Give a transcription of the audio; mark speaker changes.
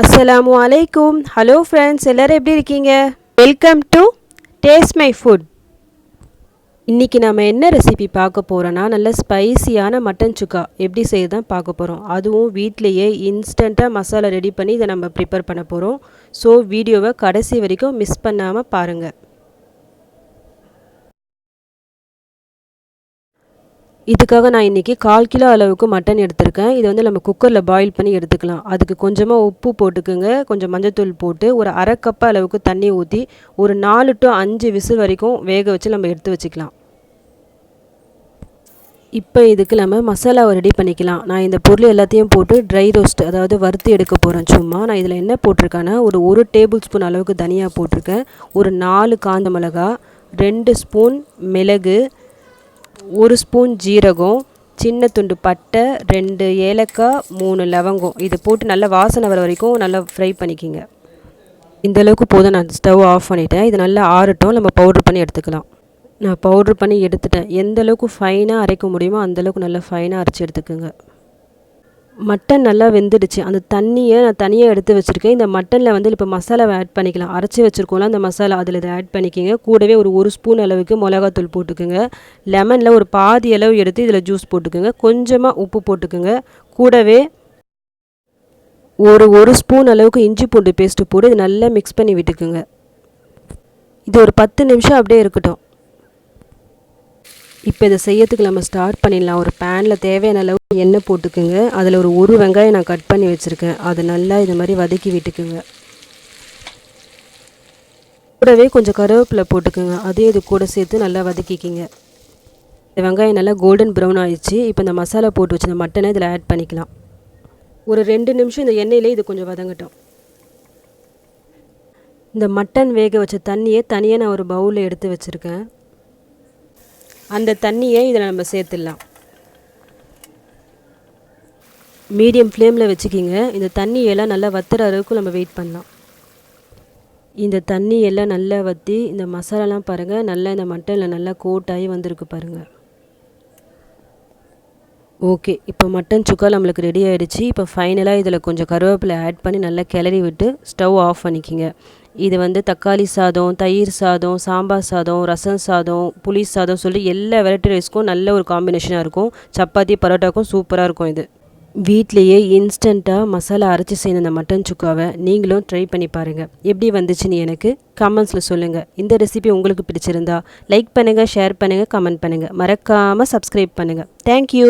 Speaker 1: அஸ்ஸலாமு அலைக்கும். Hello friends, எல்லோரும் எப்படி இருக்கீங்க? Welcome to taste my foot. இன்றைக்கி நம்ம என்ன ரெசிபி பார்க்க போகிறோன்னா, நல்ல ஸ்பைசியான மட்டன் சுக்கா எப்படி செய்யதான் பார்க்க போகிறோம். அதுவும் வீட்டிலையே இன்ஸ்டண்ட்டாக மசாலா ரெடி பண்ணி இதை நம்ம ப்ரிப்பேர் பண்ண போகிறோம். ஸோ வீடியோவை கடைசி வரைக்கும் மிஸ் பண்ணாமல் பாருங்கள். இதுக்காக நான் இன்றைக்கி 1/4 கிலோ அளவுக்கு மட்டன் எடுத்திருக்கேன். இதை வந்து நம்ம குக்கரில் பாயில் பண்ணி எடுத்துக்கலாம். அதுக்கு கொஞ்சமாக உப்பு போட்டுக்குங்க, கொஞ்சம் மஞ்சத்தூள் போட்டு ஒரு அரை கப் அளவுக்கு தண்ணி ஊற்றி ஒரு 4 to 5 விசில் வரைக்கும் வேக வச்சு நம்ம எடுத்து வச்சுக்கலாம். இப்போ இதுக்கு நம்ம மசாலாவை ரெடி பண்ணிக்கலாம். நான் இந்த பொருள் எல்லாத்தையும் போட்டு ட்ரை ரோஸ்ட், அதாவது வறுத்து எடுக்க போகிறேன். சும்மா நான் இதில் என்ன போட்டிருக்கேன்னா, ஒரு 1 டேபிள் ஸ்பூன் அளவுக்கு தனியா போட்டிருக்கேன், ஒரு 4 காஞ்ச மிளகா, 2 ஸ்பூன் மிளகு, 1 ஸ்பூன் ஜீரகம், சின்ன துண்டு பட்டை, 2 ஏலக்காய், 3 லவங்கம். இது போட்டு நல்லா வாசனை வர வரைக்கும் நல்லா ஃப்ரை பண்ணிக்கிங்க. இந்தளவுக்கு போதும். நான் ஸ்டவ் ஆஃப் பண்ணிவிட்டேன். இது நல்லா ஆறட்டும், நம்ம பவுட்ரு பண்ணி எடுத்துக்கலாம். நான் பவுட்ரு பண்ணி எடுத்துட்டேன். எந்தளவுக்கு ஃபைனாக அரைக்க முடியுமோ அந்தளவுக்கு நல்லா ஃபைனாக அரைச்சி எடுத்துக்கோங்க. மட்டன் நல்லா வெந்துடுச்சு. அந்த தண்ணியை நான் தனியாக எடுத்து வச்சுருக்கேன். இந்த மட்டனில் வந்து இப்போ மசாலாவை ஆட் பண்ணிக்கலாம். அரைச்சி வச்சுருக்கோம்ல அந்த மசாலா, அதில் இதை ஆட் பண்ணிக்கோங்க. கூடவே ஒரு ஸ்பூன் அளவுக்கு மிளகாத்தூள் போட்டுக்குங்க. லெமனில் ஒரு பாதி அளவு எடுத்து இதில் ஜூஸ் போட்டுக்குங்க. கொஞ்சமாக உப்பு போட்டுக்குங்க. கூடவே ஒரு ஸ்பூன் அளவுக்கு இஞ்சி பூண்டு பேஸ்ட்டு போட்டு இது நல்லா மிக்ஸ் பண்ணி விட்டுக்குங்க. இது ஒரு 10 நிமிஷம் அப்படியே இருக்கட்டும். இப்போ இதை செய்யறதுக்கு நம்ம ஸ்டார்ட் பண்ணிடலாம். ஒரு பேனில் தேவையான அளவு எண்ணெய் போட்டுக்குங்க. அதில் ஒரு வெங்காயம் நான் கட் பண்ணி வச்சுருக்கேன். அதை நல்லா இது மாதிரி வதக்கி விட்டுக்குங்க. கூடவே கொஞ்சம் கருவேப்பிலை போட்டுக்குங்க. அதே இது கூட சேர்த்து நல்லா வதக்கிக்கிங்க. இந்த வெங்காயம் நல்லா கோல்டன் ப்ரௌன் ஆயிடுச்சு. இப்போ இந்த மசாலா போட்டு வச்சு இந்த மட்டனை இதில் ஆட் பண்ணிக்கலாம். ஒரு 2 நிமிஷம் இந்த எண்ணெயிலே இது கொஞ்சம் வதங்கட்டும். இந்த மட்டன் வேக வச்ச தண்ணியை தனியாக நான் ஒரு பவுலில் எடுத்து வச்சுருக்கேன். அந்த தண்ணியை இதில் நம்ம சேர்த்துடலாம். மீடியம் ஃப்ளேமில் வச்சுக்கிங்க. இந்த தண்ணியெல்லாம் நல்லா வத்துற அளவுக்கு நம்ம வெயிட் பண்ணலாம். இந்த தண்ணியெல்லாம் நல்லா வற்றி இந்த மசாலாலாம் பாருங்கள், நல்லா இந்த மட்டனில் நல்லா கோட்டாகி வந்திருக்கு பாருங்கள். ஓகே, இப்போ மட்டன் சுக்கா நம்மளுக்கு ரெடி ஆகிடுச்சு. இப்போ ஃபைனலாக இதில் கொஞ்சம் கருவேப்பிலை ஆட் பண்ணி நல்லா கிளறி விட்டு ஸ்டவ் ஆஃப் பண்ணிக்கிங்க. இது வந்து தக்காளி சாதம், தயிர் சாதம், சாம்பார் சாதம், ரசம் சாதம், புளி சாதம் சொல்லி எல்லா வெரைட்டி ரைஸ்க்கும் நல்ல ஒரு காம்பினேஷனாக இருக்கும். சப்பாத்தி பரோட்டாக்கும் சூப்பராக இருக்கும். இது வீட்லேயே இன்ஸ்டண்ட்டாக மசாலா அரைச்சி செய்த இந்த மட்டன் சுக்காவை நீங்களும் ட்ரை பண்ணி பாருங்கள். எப்படி வந்துச்சுன்னு எனக்கு கமெண்ட்ஸில் சொல்லுங்கள். இந்த ரெசிபி உங்களுக்கு பிடிச்சிருந்தா லைக் பண்ணுங்கள், ஷேர் பண்ணுங்கள், கமெண்ட் பண்ணுங்கள். மறக்காமல் சப்ஸ்கிரைப் பண்ணுங்கள். தேங்க்யூ.